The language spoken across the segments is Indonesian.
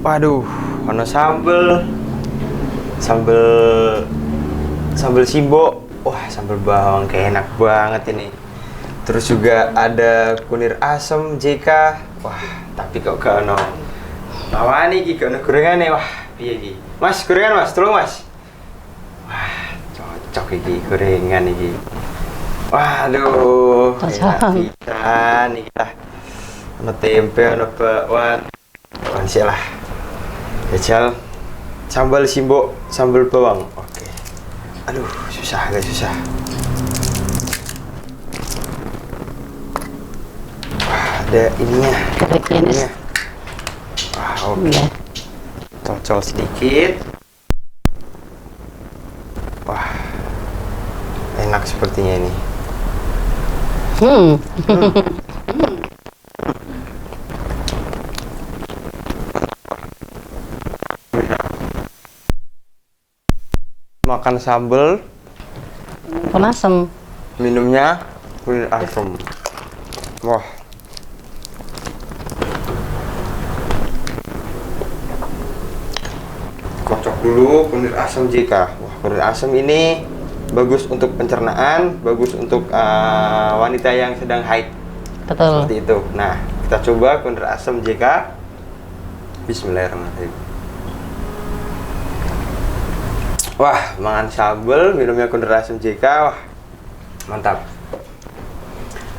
Waduh, ono sambel, sambel simbo. Wah, sambel bawang kayak enak banget ini. Terus juga ada kunir asem JK. Wah, tapi kok gak ono lawan iki, gak ono gorengane. Wah, piye iki? Mas, gorengan Mas, tolong Mas. Wah, cocok iki gorengan iki. Waduh, enak pisan iki lah. Ono tempe, ono bakwan. Konsi lah. Jajal sambal simbo, sambal bawang. Oke. Aduh, susah guys, susah. Wah, ada ininya. Ininya. Wah, oke. Cocol sedikit. Wah, enak sepertinya ini. Makan sambal, asem. minumnya kunir asem. Wah, kocok dulu kunir asem JK. Wah, kunir asem ini bagus untuk pencernaan, bagus untuk wanita yang sedang haid. Betul. Seperti itu. Nah, kita coba kunir asem JK. Bismillahirrahmanirrahim. Wah, makan sambal, minumnya kunir asem JK. Wah, mantap.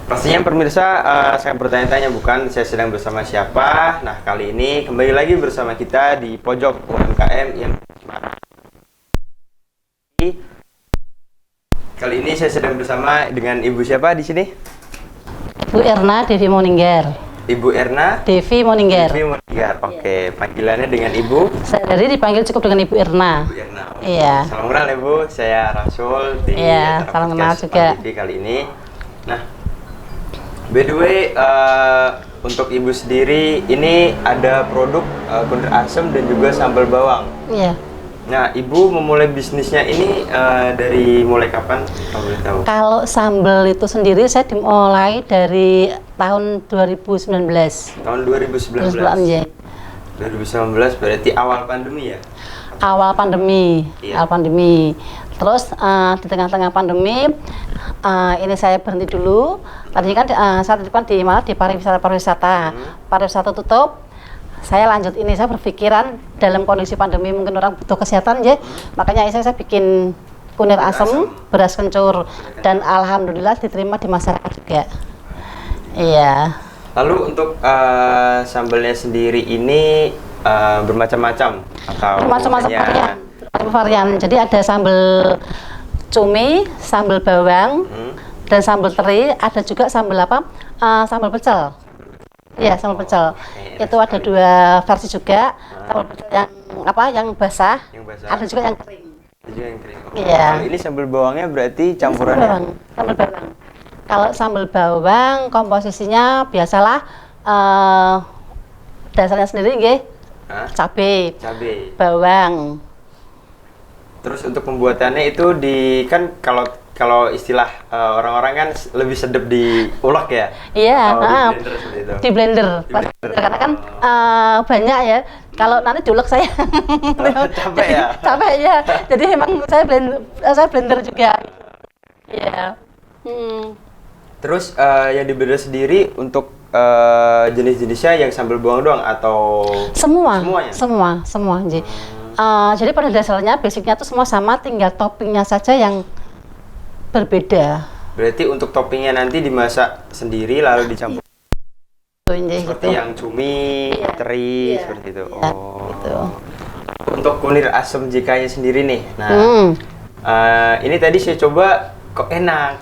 Pastinya pemirsa, saya bertanya-tanya bukan saya sedang bersama siapa. Nah, kali ini kembali lagi bersama kita di pojok UMKM yang kali ini saya sedang bersama dengan ibu siapa di sini? Bu Erna Devi Moninger. Ibu Erna Devi Moninger. Devi Moninger. Oke, panggilannya dengan Ibu. Saya dari dipanggil cukup dengan Ibu Erna. Ibu Erna. Iya. Salam kenal Ibu. Saya Rasul di Iya, salam kenal juga. TV kali ini. Nah, by the way, untuk Ibu sendiri ini ada produk kunir asem dan juga sambal bawang. Iya. Nah, Ibu memulai bisnisnya ini dari mulai kapan? Kalau boleh tahu. Kalau sambal itu sendiri saya dimulai dari tahun 2019. Tahun 2019. 2019 berarti awal pandemi ya? Awal pandemi. Iya. Awal pandemi. Terus di tengah-tengah pandemi ini saya berhenti dulu. Tadinya kan saat itu kan di mana di pariwisata. Pariwisata tutup. Saya lanjut ini, saya berpikiran dalam kondisi pandemi mungkin orang butuh kesehatan ya, makanya saya bikin kunir asem, beras kencur, dan alhamdulillah diterima di masyarakat juga. Iya. Lalu untuk sambalnya sendiri ini bermacam-macam atau Bermacam-macam varian. Jadi ada sambal cumi, sambal bawang, dan sambal teri, ada juga sambal apa? Sambal pecel. Iya, sambal pecel. Itu ada dua versi juga. Sambal pecel yang apa? Yang basah. Ada juga yang kering. Iya. Kalau ini sambal bawangnya berarti campurannya. Sambal bawang. Kalau sambal bawang komposisinya biasalah dasarnya sendiri nggih. Cabai. Bawang. Terus untuk pembuatannya itu kan kalau istilah orang-orang kan lebih sedap diulek ya? Iya, di blender seperti itu. Karena kan banyak ya. Kalau nanti diulek saya capek ya? Capek ya. Jadi memang saya blender juga. Iya. Terus yang di blender sendiri untuk jenis-jenisnya yang sambal bawang doang atau semuanya? Semua. Jadi pada dasarnya basicnya itu semua sama, tinggal toppingnya saja yang berbeda. Berarti untuk toppingnya nanti dimasak sendiri lalu dicampur seperti gitu. yang cumi, teri, seperti itu. Iya, gitu. Untuk kunir asem JK-nya sendiri nih. Nah, ini tadi saya coba kok enak.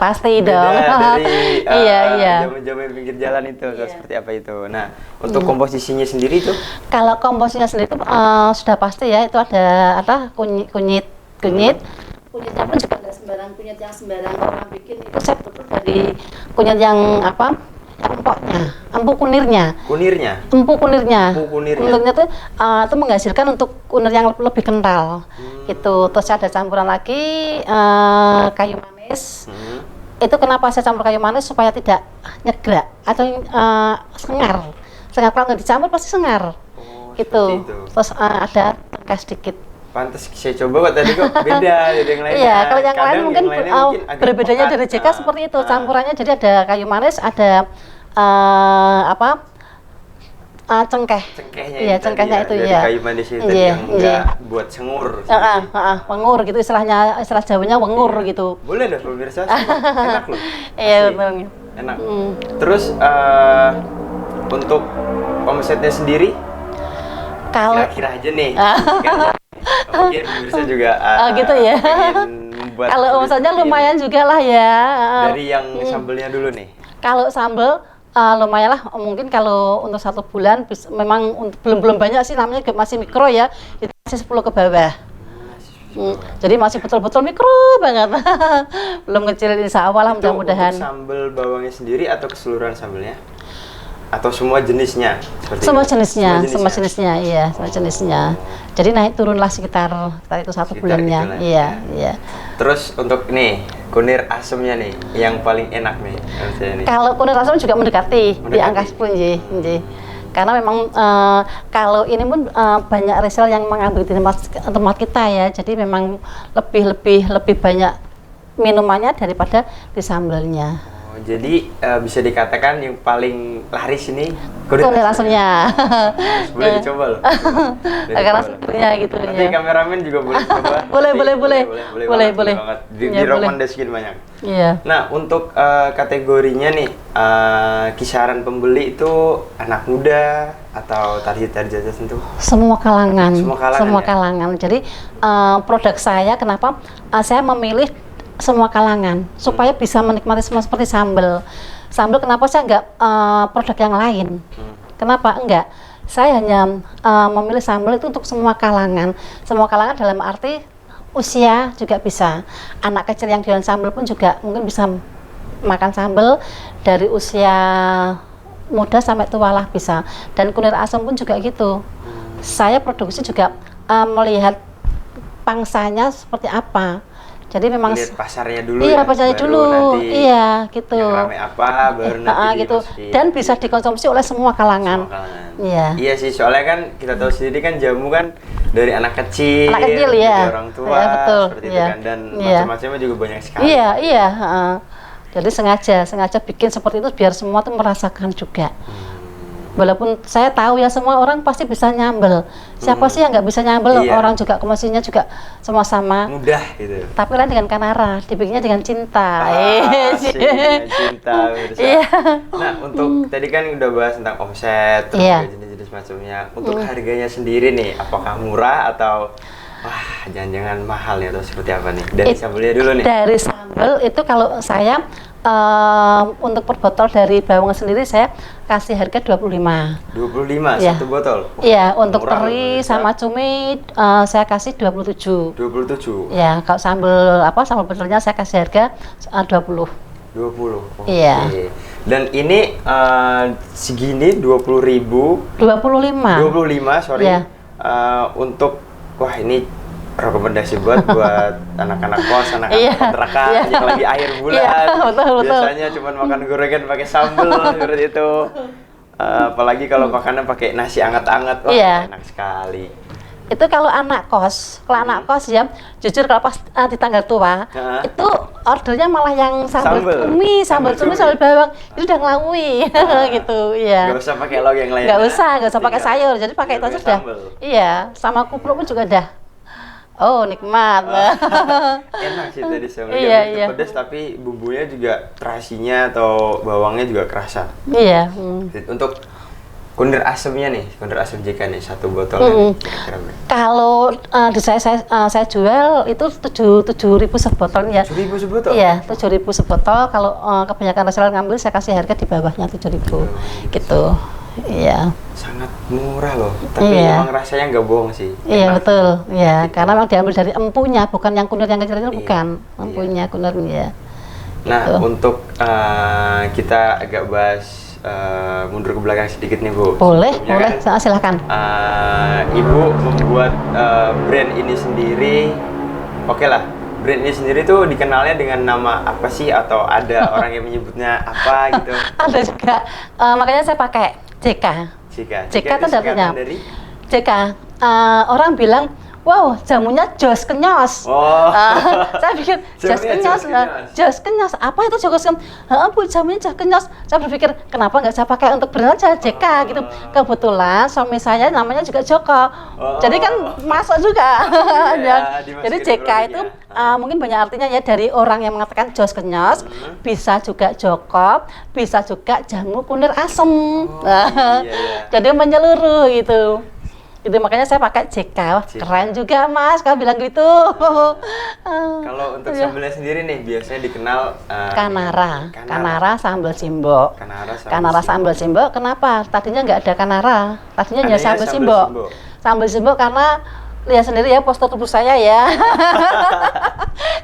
Pasti beda dong. dari Iya. jamu-jamu pinggir jalan itu seperti apa itu. Nah, untuk komposisinya sendiri itu? Kalau komposisinya sendiri itu sudah pasti ya, itu ada kunyit. Kunyitnya pun juga nggak sembarang kunyit yang sembarang orang bikin, itu saya betul dari kunyit yang apa? Empuk kunirnya. Empuk kunirnya itu menghasilkan untuk kunir yang lebih kental. Gitu. Terus ada campuran lagi kayu manis. Itu kenapa saya campur kayu manis supaya tidak nyegrak atau sengar. Kalau nggak dicampur pasti sengar. Itu. seperti itu. Terus ada tengkeh sedikit. Pantes saya coba kok tadi kok beda dari yang lain. Iya, kalau yang Kadang lain mungkin, agak berbedanya pekat. dari JK seperti itu. Campurannya jadi ada kayu manis, ada cengkeh. Cengkehnya Iya, itu cengkehnya tadi itu dari ya. kayu manis itu tadi Iya, yang iya. enggak buat sengur. Wengur gitu istilahnya, istilah Jawanya wengur gitu. Boleh dah pemirsa, enak loh. Iya, Asli. betul. Enak. Terus untuk omsetnya sendiri Kalau kira-kira aja nih. Mungkin pemirsa juga gitu ya. pengen membuat kalau kulit omsetnya seperti lumayan ini. juga lah ya. Dari yang sambelnya dulu nih. Kalau sambal lumayan lah, mungkin kalau untuk 1 bulan memang belum banyak sih, namanya masih mikro ya, itu masih 10 ke bawah. Jadi masih betul-betul mikro banget. Belum kecil, insya Allah lah, Itu mudah-mudahan. untuk sambal bawangnya sendiri atau keseluruhan sambelnya? Atau semua jenisnya? Seperti Semua itu? jenisnya, iya, semua jenisnya. Jadi naik turunlah sekitar itu 1 Sekitar bulannya. itulah, Iya, ya. iya. Terus untuk nih kunir asemnya nih yang paling enak nih menurut saya nih. Kalau kunir asam juga mendekati di Mendekati. angka 10 nggih. Karena memang kalau ini pun banyak resel yang mengambil di tempat kita ya. Jadi memang lebih banyak minumannya daripada di sambelnya. Oh, jadi bisa dikatakan yang paling laris ini Kunir asamnya. Boleh dicoba loh. Karena sepertinya gitu Nanti ya. kameramen juga boleh coba. Boleh, Nanti boleh. banget, boleh banget. Iya, Direkomendasikan banyak. Iya. Nah, untuk kategorinya nih, kisaran pembeli itu anak muda atau target tertentu? Semua kalangan. Semua kalangan, ya? Jadi produk saya kenapa saya memilih semua kalangan supaya bisa menikmati semua seperti sambal. Sambal kenapa saya enggak produk yang lain? Kenapa enggak? Saya hanya memilih sambal itu untuk semua kalangan. Semua kalangan dalam arti usia juga bisa. Anak kecil yang jualan sambal pun juga mungkin bisa makan sambal, dari usia muda sampai tua lah bisa. Dan kunir asam pun juga gitu. Saya produksi juga melihat pangsanya seperti apa. Jadi memang Lihat pasarnya dulu iya, ya. pasarnya baru dulu. nanti Iya, gitu. Yang rame apa baru nanti gitu. dimasukin. Dan bisa dikonsumsi oleh semua kalangan. Semua kalangan. Iya. Iya sih, soalnya kan kita tahu sendiri kan jamu kan dari anak kecil, ya. dari orang tua, Ya, betul. seperti Iya. itu kan, dan Iya. macam-macamnya juga banyak sekali. Iya, iya. Jadi sengaja bikin seperti itu biar semua tuh merasakan juga. Walaupun saya tahu ya semua orang pasti bisa nyambel. Siapa sih yang nggak bisa nyambel? Iya. Orang juga komosinya juga semua sama. Mudah gitu. Tapi lain dengan kanara, dibikinnya dengan cinta. Asik, dengan cinta pemirsa. Iya. Nah, untuk tadi kan udah bahas tentang omset, terus Iya. juga jenis-jenis macamnya. Untuk harganya sendiri nih, apakah murah atau wah jangan-jangan mahal nih atau seperti apa nih? Dari sambelnya dulu nih. Dari sambal itu kalau saya untuk per botol dari bawang sendiri saya kasih harga 25. 25 Iya. satu botol. Wah, Iya, untuk murah loh, teri pemirsa. sama cumi saya kasih 27. 27. Ya, kalau sambal sambal botolnya saya kasih harga 20. 20. Oke. Iya. Dan ini segini 20.000. 25. 25, sorry. Iya. Untuk wah ini rekomendasi buat anak-anak kos, anak-anak Iya, kontrakan iya. yang lagi akhir bulan. Iya, betul. Biasanya cuma makan gorengan pakai sambal seperti itu. Apalagi kalau makanan pakai nasi anget-anget, wah Iya. enak sekali. Itu kalau anak kos ya, jujur kalau pas di tanggal tua, Heeh. itu ordernya malah yang sambal Sambal. cumi, Sambal sambal cumi. bawang, itu udah ngelawi gitu, iya. Nggak usah pakai lauk yang lain. Nggak usah pakai sayur, jadi pakai itu aja Tinggal sudah. sambal. Iya, sama kupluk pun juga dah. Oh, nikmat. Enak sih tadi saya Iya, bilang iya. pedas tapi bumbunya juga terasinya atau bawangnya juga kerasa. Iya. Untuk kunir asemnya nih, kunir asem JK nih satu botolnya kira-kira berapa? Kalau di saya jual itu 7.000 sebotol ya. 7.000 sebotol? Iya, 7.000 sebotol. Kalau kebanyakan reseller ngambil saya kasih harga di bawahnya 7.000 gitu. Iya. Sangat murah loh, tapi Iya. emang rasanya nggak bohong sih. Iya, Enak. betul. Iya, Gitu. karena memang diambil dari empunya, bukan yang kunir yang kecil itu Iya. bukan. Empunya kunirnya. Nah, Gitu. untuk kita agak bahas mundur ke belakang sedikit nih Bu. Boleh, Sebelumnya boleh. Silakan. Ibu membuat brand ini sendiri, oke lah. Brand ini sendiri tuh dikenalnya dengan nama apa sih? Atau ada orang yang menyebutnya apa gitu? Ada juga, makanya saya pakai JK. Jika JK itu singkatan dapatnya. dari JK, orang bilang, wow, jamunya jos kenyos. Oh. Saya pikir jos kenyos, jos kenyos. Apa itu jos kenyos? Bu, jamunya jos kenyos. Saya berpikir, kenapa nggak saya pakai untuk brand aja JK gitu. Kebetulan suami saya namanya juga Joko. Jadi kan masuk juga. Jadi JK itu mungkin banyak artinya ya, dari orang yang mengatakan jos kenyos, bisa juga Joko, bisa juga jamu kunir asem. Jadi menyeluruh gitu. Itu makanya saya pakai JK. Wah, keren juga Mas kalau bilang gitu. Kalau untuk sambelnya sendiri nih biasanya dikenal Kanara sambal Simbo. Kanara sambal Simbo. Kenapa? Tadinya nggak ada Kanara. Tadinya hanya sambal Simbo. Sambal Simbo karena lihat sendiri ya postur tubuh saya ya.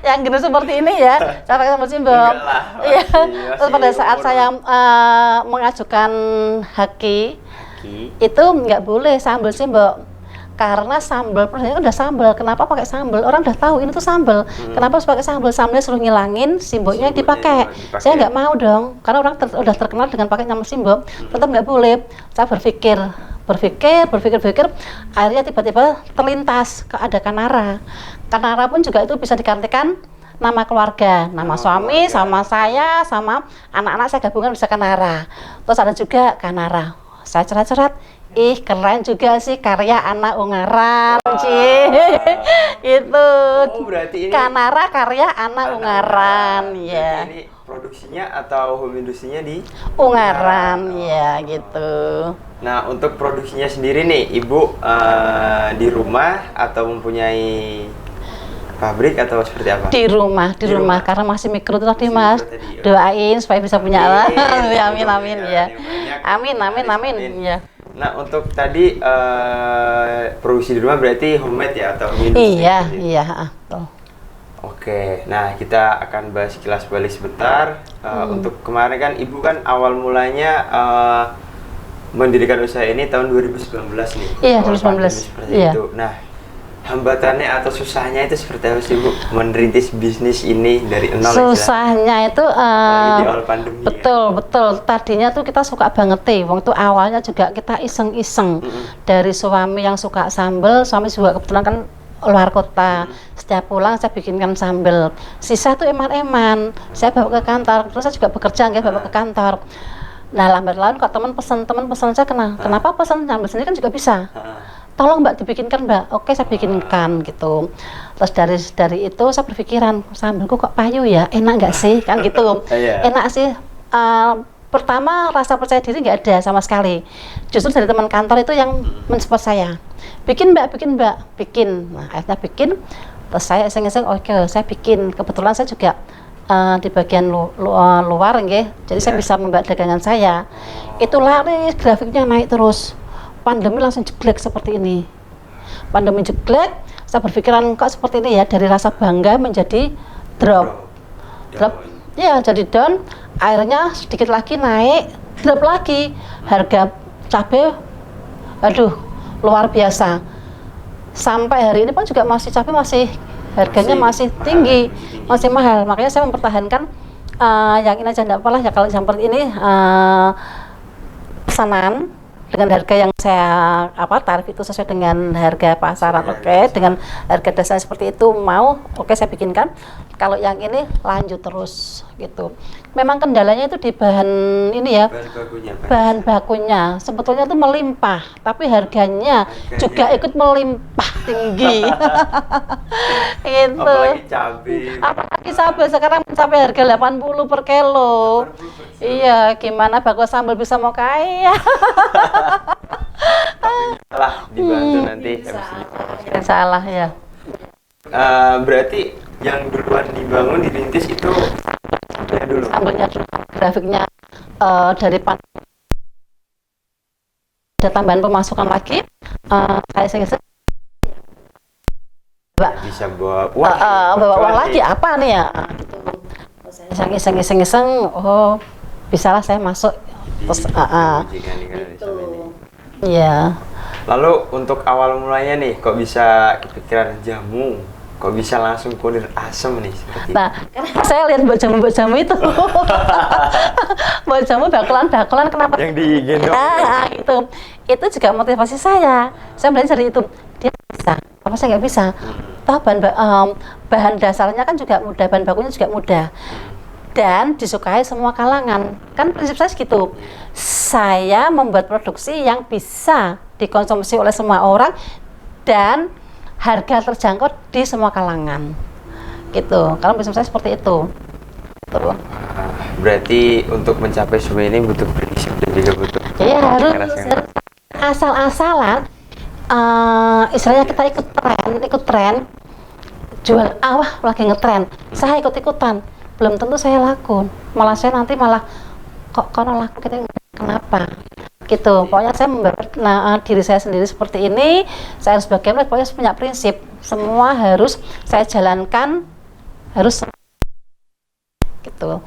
Yang gini seperti ini ya. Saya pakai sambal Simbo. Iya. Terus pada saat saya mengajukan haki itu nggak boleh sambal Simbo, karena sambal prosesnya udah sambal. Kenapa pakai sambal? Orang udah tahu ini tuh sambal. Kenapa harus pakai sambal? Sambalnya suruh ngilangin, Simbonya dipakai. Saya nggak mau dong, karena orang udah terkenal dengan pakai nama Simbo. Tetap nggak boleh. Saya berpikir, akhirnya tiba-tiba terlintas ke ada Kanara. Kanara pun juga itu bisa digantikan nama keluarga, nama suami, sama saya, sama anak-anak saya gabungan bisa Kanara. Terus ada juga Kanara. Saya cerat-cerat, keren juga sih karya anak Ungaran, itu. Berarti ini Kanara karya anak Ungaran, ya. Ini produksinya atau home industrinya di Ungaran, ya gitu. Nah, untuk produksinya sendiri nih, Ibu di rumah atau mempunyai pabrik atau seperti apa? Di rumah, karena masih mikro itu tadi Mas. Doain supaya bisa punya lah. Amin ya. Amin ya. Nah, untuk tadi produksi di rumah berarti homemade ya atau industri? Iya. Oke, nah kita akan bahas kilas balik sebentar. Untuk kemarin kan Ibu kan awal mulanya mendirikan usaha ini tahun 2019 nih. Iya, 2019. Seperti itu. Nah, hambatannya atau susahnya itu seperti apa sih Bu merintis bisnis ini dari nol? Susahnya itu di awal pandemi. Betul. Tadinya tuh kita suka banget waktu awalnya juga kita iseng-iseng. Dari suami yang suka sambel, suami juga kebetulan kan luar kota. Setiap pulang saya bikinkan sambel. Sisa tuh eman-eman. Saya bawa ke kantor. Terus saya juga bekerja bawa ke kantor. Nah, lambat laun kok teman pesan saya kenapa pesan sambel sendiri kan juga bisa. Tolong Mbak dibikinkan Mbak. Oke, saya bikinkan gitu. Terus dari itu saya berpikiran, sambelku kok payu ya, enak nggak sih kan gitu. Enak sih. Pertama rasa percaya diri nggak ada sama sekali. Justru dari teman kantor itu yang mensupport saya. Bikin Mbak. Nah, akhirnya bikin. Terus saya iseng-iseng, oke, saya bikin. Kebetulan saya juga di bagian luar jadi saya bisa membuat dagangan saya. Itu laris, grafiknya naik terus. Pandemi langsung jeglek seperti ini. Pandemi jeglek, saya berpikiran kok seperti ini ya, dari rasa bangga menjadi drop. Ya, jadi down. Akhirnya sedikit lagi naik, drop lagi. Harga cabai, aduh, luar biasa. Sampai hari ini pun juga cabai harganya masih tinggi, masih mahal. Makanya saya mempertahankan yang ini aja enggak apa-apa ya, kalau seperti ini pesanan dengan harga yang saya tarif itu sesuai dengan harga pasaran, dengan harga dasar seperti itu saya bikinkan. Kalau yang ini lanjut terus gitu. Memang kendalanya itu di bahan ini ya, bahan bakunya sebetulnya itu melimpah, tapi harganya juga ikut melimpah tinggi. Gitu. Apalagi cabai sekarang mencapai harga 80 per kilo. Iya, gimana bagus sambal bisa mau kaya? Salah dibantu nanti. Salah ya. Berarti yang duluan dirintis itu dulu. Sambalnya grafiknya dari ada tambahan pemasukan lagi. Saya bisa bawa uang lagi apa nih ya? Gitu. Iseng, oh bisalah saya masuk. Terus gitu. Iya. Lalu untuk awal mulanya nih, kok bisa kepikiran jamu? Kok bisa langsung kunir asem nih seperti nah, karena saya lihat mbak jamu itu Buat jamu bakulan kenapa? Yang digendong. Ya, itu juga motivasi saya. Saya belajar dari itu. Dia bisa, apa saya nggak bisa? Toh bahan dasarnya kan juga mudah, bahan bakunya juga mudah. Dan disukai semua kalangan. Kan prinsip saya segitu. Saya membuat produksi yang bisa dikonsumsi oleh semua orang dan harga terjangkau di semua kalangan. Gitu. Kalau prinsip saya seperti itu. Tuh. Berarti untuk mencapai semua ini butuh prinsip dan juga butuh harus keras. asal-asalan istilahnya kita ikut tren jual lagi ngetren, saya ikut-ikutan, belum tentu saya laku, malah saya nanti kok kono laku kita kenapa gitu. Pokoknya saya membuat diri saya sendiri seperti ini, saya harus bagaimana, pokoknya saya punya prinsip, semua harus saya jalankan, harus gitu,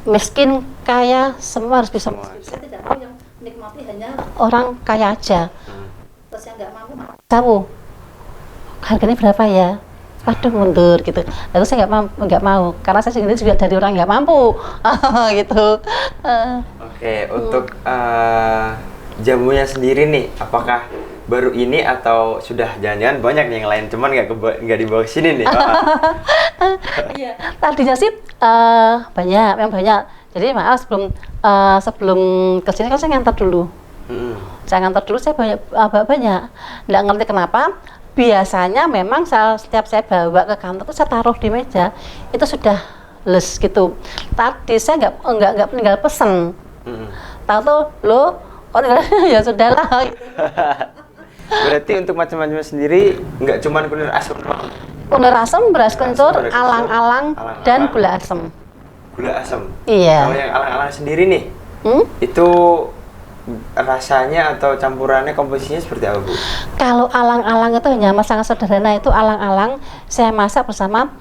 miskin kaya semua harus bisa. Saya tidak mau yang nikmati hanya orang kaya aja, terus yang nggak mampu tahu harganya berapa ya, waduh mundur gitu. Lalu saya nggak mau karena saya sendiri juga dari orang nggak mampu gitu. Oke, untuk jamunya sendiri nih, apakah baru ini atau sudah jangan-jangan banyak nih yang lain, cuman nggak dibawa ke sini nih? Iya, tadinya sih banyak. Jadi maaf sebelum ke sini kan saya ngantar dulu. Saya ngantar dulu, saya banyak. Nggak ngerti kenapa. Biasanya memang setiap saya bawa ke kantor itu saya taruh di meja, itu sudah les gitu. Tadi saya nggak meninggal pesen. Tahu tuh lo, ya sudahlah. Gitu. Berarti untuk macam-macam sendiri nggak cuma kunir asam doang? Kunir asam, beras kencur, alang-alang, dan gula asam. Gula asam? Iya. Kalau yang alang-alang sendiri nih, itu rasanya atau campurannya, komposisinya seperti apa, Bu? Kalau alang-alang itu hanya sangat sederhana, itu alang-alang saya masak bersama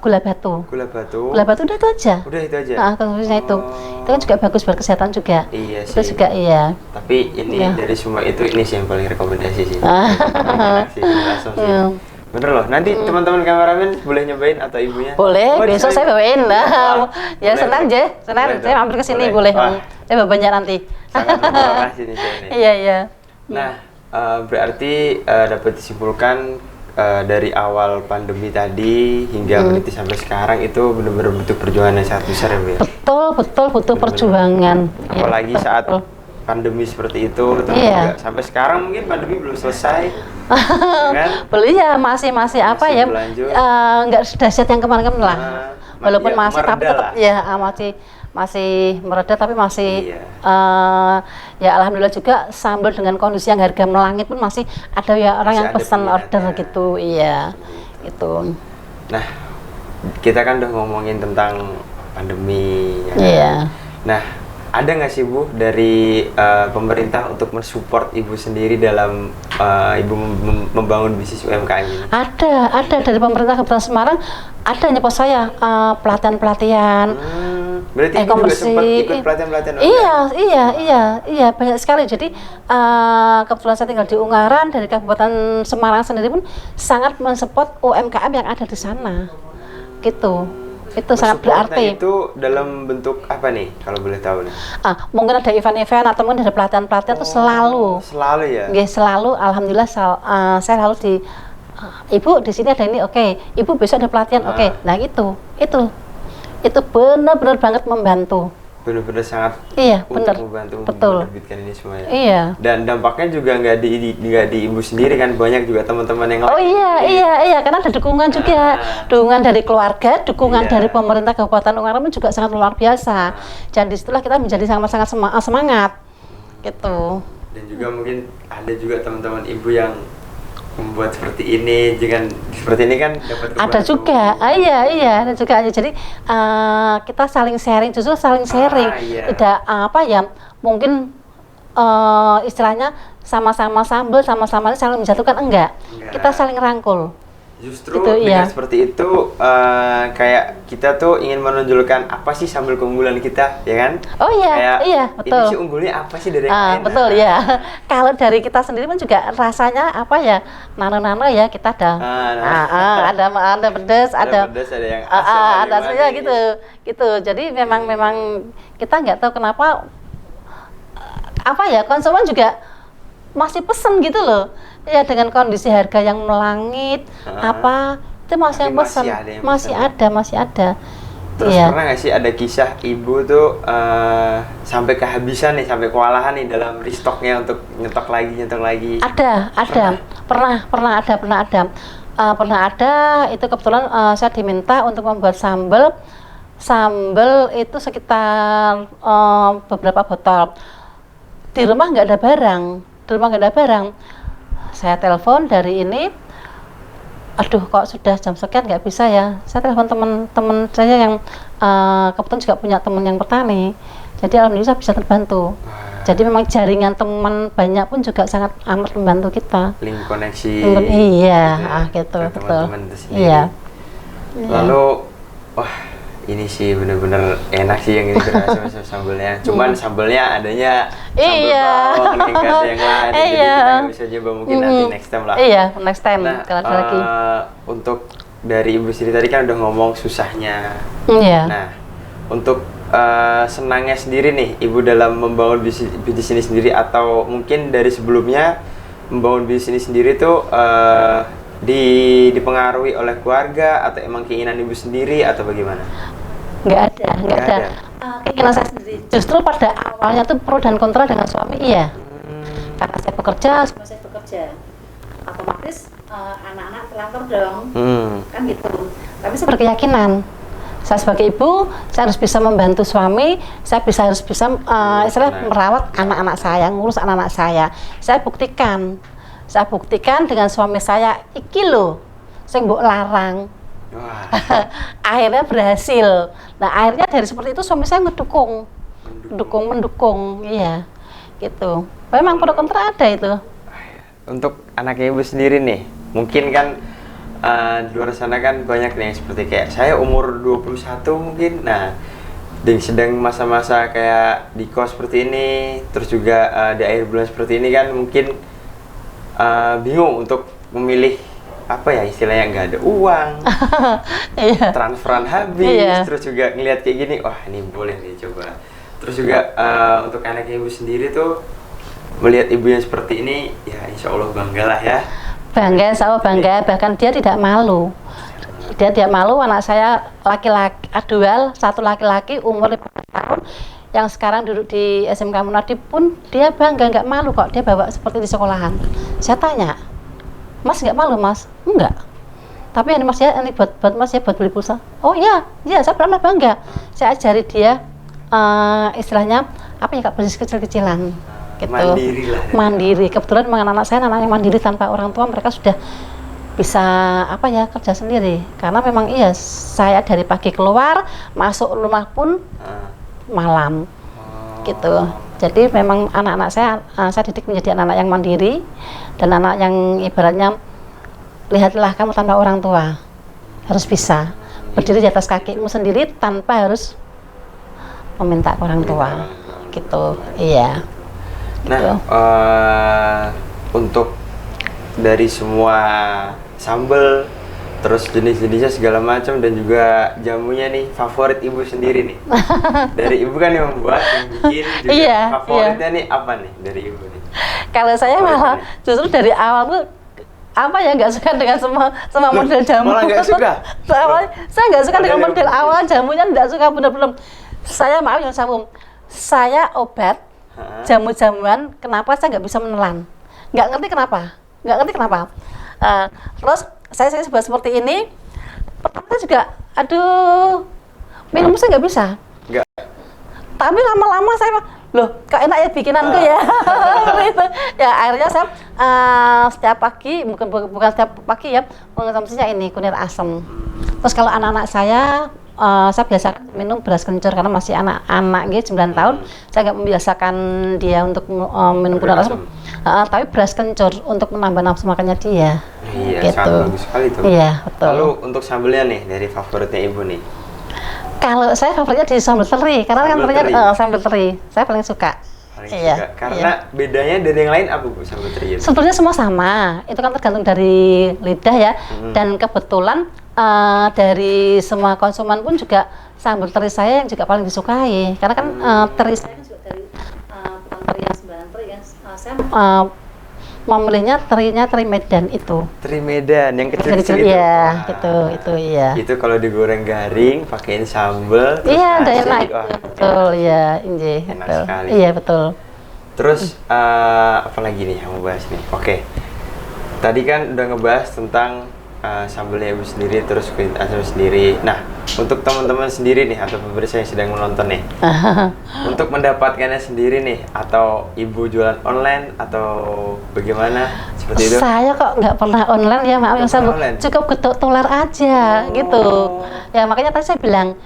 gula batu. Gula batu udah itu aja. Udah itu aja. Komposisinya itu kan juga bagus buat kesehatan juga. Iya sih. Itu juga iya. Tapi ini dari semua itu ini sih yang paling rekomendasi sih. Rekomendasi gula asam sih. Bener loh, nanti teman-teman kameramen boleh nyobain atau ibunya? Boleh, besok saya bawain lah. Ya senang aja, saya mampir ke sini boleh. Saya bawa banyak nanti. Sangat terima kasih nih saya ini. Iya. Nah, berarti dapat disimpulkan dari awal pandemi tadi hingga meniti sampai sekarang itu benar-benar butuh perjuangan yang sangat besar ya, Bu ya? Betul butuh perjuangan. Apalagi saat pandemi seperti itu, juga sampai sekarang mungkin pandemi belum selesai. Kan? Belum ya, masih apa ya? Nggak dahsyat yang kemarin lah. Walaupun ya, masih tapi tetap ya masih mereda, tapi masih ya alhamdulillah juga sambil dengan kondisi yang harga melangit pun masih ada ya orang yang pesan order gitu. Iya. Gitu. Nah, kita kan udah ngomongin tentang pandemi ya. Iya. Nah, ada nggak sih, Bu, dari pemerintah untuk mensupport Ibu sendiri dalam Ibu membangun bisnis UMKM ini? Ada dari pemerintah Kabupaten Semarang, ada nyepot saya pelatihan-pelatihan. Berarti Ibu juga sempat ikut pelatihan-pelatihan? Iya, banyak sekali. Jadi kebetulan saya tinggal di Ungaran, dari Kabupaten Semarang sendiri pun sangat mensupport UMKM yang ada di sana. Gitu. Itu sangat berarti. Itu dalam bentuk apa nih, kalau boleh tahu nih? Mungkin ada event-event atau mungkin ada pelatihan-pelatihan itu selalu. Selalu ya? Nggih, selalu. Alhamdulillah saya selalu Ibu di sini ada ini, oke. Ibu besok ada pelatihan, oke. Nah itu benar-benar banget membantu. Benar-benar sangat membantu menerbitkan ini semuanya. Iya. Dan dampaknya juga nggak di Ibu sendiri kan, banyak juga teman-teman yang lain. Oh iya, karena ada dukungan juga, dukungan dari keluarga, dukungan dari pemerintah Kabupaten Ungaran juga sangat luar biasa. Dan disitulah kita menjadi sangat semangat, gitu. Dan juga mungkin ada juga teman-teman Ibu yang membuat seperti ini, kan dapat ada juga, ada juga. Jadi kita saling sharing, justru saling sharing. Tidak mungkin istilahnya sama-sama sambel, sama-sama saling menjatuhkan, enggak. Kita saling rangkul. Justru Gitu, dengan iya. seperti itu kayak kita tuh ingin menonjolkan apa sih sambal keunggulan kita, ya kan? Oh iya, Kayak iya, ini betul. sih unggulnya apa sih dari yang lain? Betul Nah, ya. Kalau dari kita sendiri pun juga rasanya apa ya, nano-nano ya, kita ada ada pedas, ada ada pedas, ada yang asam, ada ada yang aslinya manis. gitu, gitu. Jadi memang kita nggak tahu kenapa apa ya, konsumen juga masih pesen gitu loh. Ya dengan kondisi harga yang melangit, apa itu masih Tapi yang pesen, masih ada yang masih pesen. ada, masih ada. Terus Iya. pernah nggak sih ada kisah ibu tuh sampai kehabisan nih, sampai kewalahan nih dalam restoknya untuk nyetok lagi? Ada, pernah ada. Pernah ada, itu kebetulan saya diminta untuk membuat sambal itu sekitar beberapa botol. Di rumah nggak ada barang. Saya telepon dari ini, aduh kok sudah jam sekian nggak bisa ya. Saya telepon teman-teman saya yang kebetulan juga punya teman yang petani. Jadi alhamdulillah saya bisa terbantu. Jadi memang jaringan teman banyak pun juga sangat amat membantu kita. Link koneksi. Iya, gitu ya, gitu, ke betul. teman-teman itu sendiri. Iya. Lalu, wah ini sih bener-bener enak sih yang ini berasa sambalnya. Cuman sambalnya adanya sambal Iya. bawang nih, nggak ada yang lain. Jadi Iya. kita nggak bisa coba mungkin nanti next time lah. Iya, next time Nah, kalau ada lagi. untuk dari Ibu sendiri tadi kan udah ngomong susahnya. Iya. Nah, untuk senangnya sendiri nih, Ibu dalam membangun bisnis ini sendiri atau mungkin dari sebelumnya membangun bisnis ini sendiri tuh dipengaruhi oleh keluarga atau emang keinginan Ibu sendiri atau bagaimana? Nggak ada. Nggak ada. Keinginan saya sendiri. Justru pada awalnya tuh pro dan kontra dengan suami, iya. Karena saya bekerja, suami saya bekerja. Otomatis anak-anak terlantar dong. Kan gitu. Tapi saya berkeyakinan, saya sebagai ibu, saya harus bisa membantu suami, saya harus bisa istilah merawat anak-anak saya, ngurus anak-anak saya. Saya buktikan dengan suami saya, iki lho, sing mbok larang. Wah, Akhirnya berhasil. Nah, akhirnya dari seperti itu suami saya mendukung, iya, gitu. Memang pro kontra ada itu. untuk anaknya Ibu sendiri nih, mungkin kan di luar sana kan banyak nih yang seperti kayak saya umur 21 mungkin, nah sedang masa-masa kayak di kos seperti ini, terus juga di akhir bulan seperti ini kan mungkin bingung untuk memilih apa ya istilahnya, nggak ada uang, Iya. transferan habis, Iya. terus juga ngelihat kayak gini, wah ini boleh nih coba. Terus juga untuk anaknya Ibu sendiri tuh melihat ibu yang seperti ini, ya insya Allah banggalah ya. Bangga, sama bangga, bahkan dia tidak malu. Dia tidak malu, anak saya laki-laki, satu laki-laki umur 15 tahun, yang sekarang duduk di SMK Munadi pun dia bangga, nggak malu kok, dia bawa seperti di sekolahan. Saya tanya, Mas nggak malu Mas? Enggak. Tapi ini Mas ya, ini buat Mas ya, buat beli pulsa. Oh iya, saya pernah bangga. Saya ajari dia istilahnya apa ya Kak, bisnis kecil-kecilan. Gitu. Mandiri lah. Mandiri. Kebetulan memang anak saya anak yang mandiri, tanpa orang tua mereka sudah bisa apa ya, kerja sendiri. Karena memang iya, saya dari pagi keluar, masuk rumah pun malam. Gitu. Jadi memang anak-anak saya didik menjadi anak-anak yang mandiri dan anak yang ibaratnya, lihatlah kamu tanpa orang tua harus bisa berdiri di atas kakimu sendiri tanpa harus meminta ke orang tua. Gitu. Iya. Nah, untuk dari semua sambal, terus jenis-jenisnya segala macam dan juga jamunya nih, favorit Ibu sendiri nih. Dari Ibu kan yang membuat, yang bikin juga. Iya, favoritnya nih apa nih dari Ibu nih? Kalau saya malah justru dari awal tuh apa ya, nggak suka dengan semua model jamu. Malah nggak suka? Saya nggak suka dengan model awal jamunya, nggak suka bener-bener. Saya maaf yang saya obat jamu-jamuan, kenapa saya nggak bisa menelan? Nggak ngerti kenapa. Terus saya buat seperti ini, pertama juga, aduh, minum saya nggak bisa. Nggak. Tapi lama-lama saya, loh, kok enak ya bikinanku ya. Itu. Ya akhirnya saya setiap pagi, bukan setiap pagi ya, mengkonsumsinya ini kunir asem. Terus kalau anak-anak saya saya biasakan minum beras kencur karena masih anak-anak gitu 9 tahun. Saya nggak membiasakan dia untuk minum kunir asam. Tapi beras kencur untuk menambah nafsu makannya dia. Iya, gitu. sangat bagus sekali tuh. Iya, betul. Lalu untuk sambelnya nih dari favoritnya Ibu nih. Kalau saya favoritnya di sambal teri karena kan Sambal terinya teri. sambal teri. Saya paling suka. Paling Iya, suka. Karena bedanya dari yang lain apa Bu sambal teri itu? Sebetulnya semua sama, itu kan tergantung dari lidah ya. Dan kebetulan dari semua konsumen pun juga sambal teri saya yang juga paling disukai. Karena kan teri saya kan juga dari bukan teri yang sembarang teri ya. Saya memilihnya terinya teri Medan itu. Teri Medan yang kecil-kecil Kecil-kecil, itu. iya, Wah, gitu, itu iya. Itu kalau digoreng garing, pakein sambal, terus Iya, udah nasi, enak. wah, Betul, iya, Inje. Enak Betul. sekali. Iya, betul. Terus apa lagi nih yang mau bahas nih? Oke, tadi kan udah ngebahas tentang sambelnya Ibu sendiri, terus kunyit asam sendiri. Nah, untuk teman-teman sendiri nih atau pemirsa yang sedang menonton nih, untuk mendapatkannya sendiri nih, atau Ibu jualan online atau bagaimana seperti itu? Saya kok nggak pernah online ya, maaf yang Nggak saya pernah online? cukup getuk tular aja gitu. Ya makanya tadi saya bilang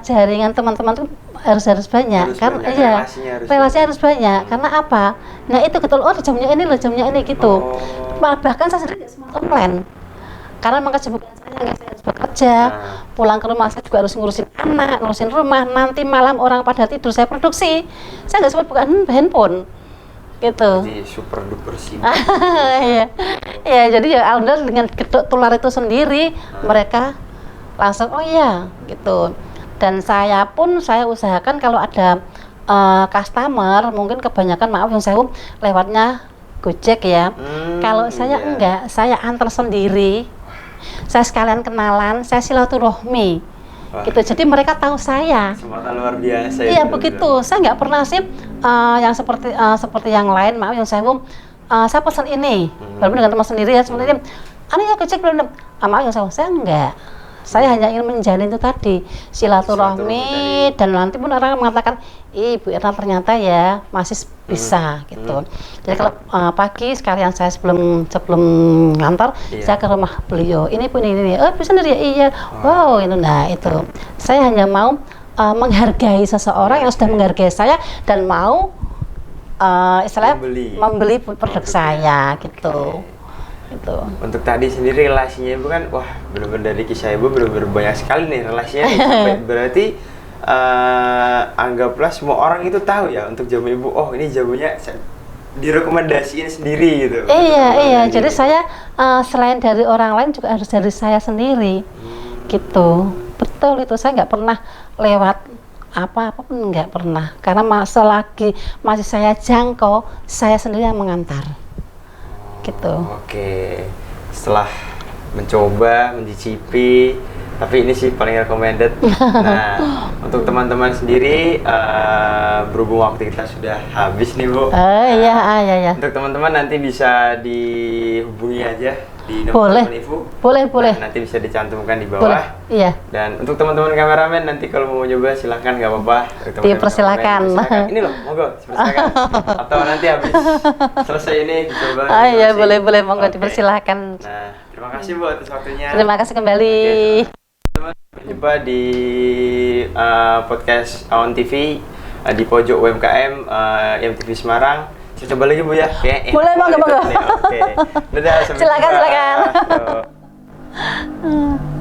jaringan teman-teman tuh harus banyak Harus kan, banyak, iya relasinya harus banyak. Karena apa? Nah itu betul, oh jamnya ini loh, jamnya ini gitu. Bahkan saya sendiri nggak semua online. Karena memang kesibukan saya harus bekerja, pulang ke rumah saya juga harus ngurusin anak, ngurusin rumah. Nanti malam orang pada tidur saya produksi, saya nggak sempat buka handphone, gitu. Jadi super duper sibuk. Iya, ya jadi ya alhamdulillah dengan gedok tular itu sendiri mereka langsung oh iya gitu. Dan saya pun saya usahakan kalau ada customer mungkin kebanyakan maaf yang saya lewatnya Gojek ya. Kalau saya iya. enggak, saya antar sendiri. Saya sekalian kenalan, saya silaturahmi. Wah. Gitu. Jadi mereka tahu saya. Semua luar biasa. Iya itu, begitu. Saya nggak pernah sih yang seperti yang lain. Maaf yang saya pesan ini. Walaupun dengan teman sendiri ya seperti ini. Anu ya Gojek belum. Maaf yang saya enggak. Saya hanya ingin menjalin itu tadi silaturahmi dan nanti pun orang mengatakan, Ibu Erna ternyata ya masih bisa gitu. Jadi kalau pagi sekalian saya sebelum ngantor, saya ke rumah beliau. Ini pun ini. Oh bisa sendiri ya? Iya. Wow itu nah itu. Saya hanya mau menghargai seseorang yang sudah menghargai saya dan mau istilahnya membeli produk saya gitu. Gitu. Untuk tadi sendiri relasinya Ibu kan, wah benar-benar dari kisah Ibu benar-benar banyak sekali nih relasinya nih. Sampai berarti anggaplah semua orang itu tahu ya untuk jamu Ibu, oh ini jamunya direkomendasiin sendiri gitu. Iya. Jadi saya selain dari orang lain juga harus dari saya sendiri. Gitu. Betul itu, saya nggak pernah lewat apa-apa pun nggak pernah. Karena selagi masih saya jangkau, saya sendiri yang mengantar. Gitu. Oke, setelah mencoba, mencicipi, tapi ini sih paling recommended. Nah, untuk teman-teman sendiri, berhubung waktu kita sudah habis nih Bu. Iya. Untuk teman-teman nanti bisa dihubungi aja di nomor Boleh. telepon Ibu. Boleh. Nah, nanti bisa dicantumkan di bawah. Boleh. Iya. Dan untuk teman-teman kameramen nanti kalau mau nyoba silahkan, nggak apa-apa. Untuk teman-teman Dipersilakan. kameramen, dipersilakan. Ini loh, monggo dipersilakan. Atau nanti habis selesai ini dicoba. Iya boleh monggo Oke. dipersilakan. Nah, terima kasih Bu atas waktunya. Terima kasih kembali. Jumpa di podcast Aon TV di pojok UMKM MTV Semarang. Saya coba lagi Bu ya. Boleh, monggo. Oke. Dadah, sampai Silakan. jumpa. Yo.